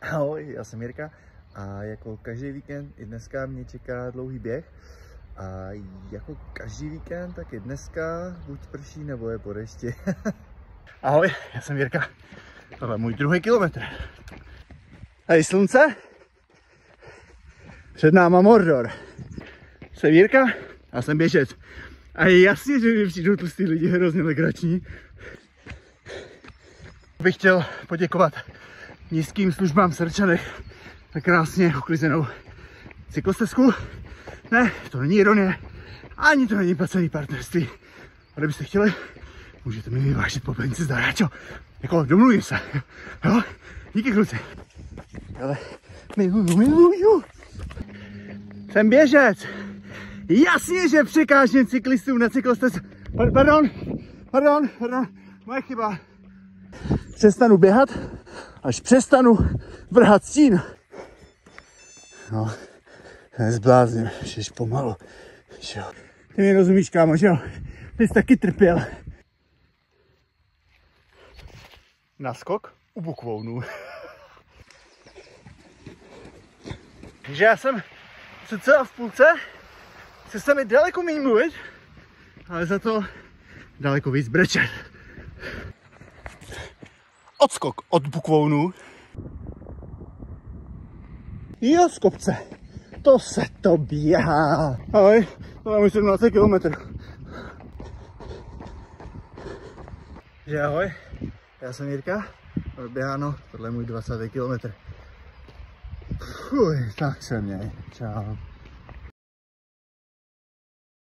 Ahoj, já jsem Jirka a jako každý víkend i dneska mě čeká dlouhý běh. A jako každý víkend, tak i dneska buď prší nebo je po dešti. Ahoj, já jsem Jirka. Tohle je můj druhý kilometr. Tady slunce. Před náma Mordor. Jsem Jirka a jsem běžec. A je jasně, že mi přijdou tlustý lidi hrozně legrační. Bych chtěl poděkovat městským službám v Srčanech za krásně uklizenou cyklostezku. Ne, to není ironie, ani to není placený partnerství. A kdybyste chtěli, můžete mi vyvážit po peníze zdaráčo. Jako domluvím se, jo? Díky kluci. Ale miluju. Jsem běžec. Jasně, že překážím cyklistům na cyklostezce. Pardon, moje chyba. Přestanu běhat, až přestanu vrhat stín. No, zblázním, že pomalu. Že jo. Ty mi rozumíš, kámo, že jo? Ty jsi taky trpěl. Naskok u bukvounů. Takže já jsem cca v půlce, chce se mi daleko méně mluvit, ale za to daleko víc brečet. Odskok od bukvounů. Jo, z kopce. To se to běhá. Ahoj, to je můj 17 km. Takže ahoj, já jsem Jirka, odběháno, tohle je můj 20 km. Fuj, tak se měj, čau.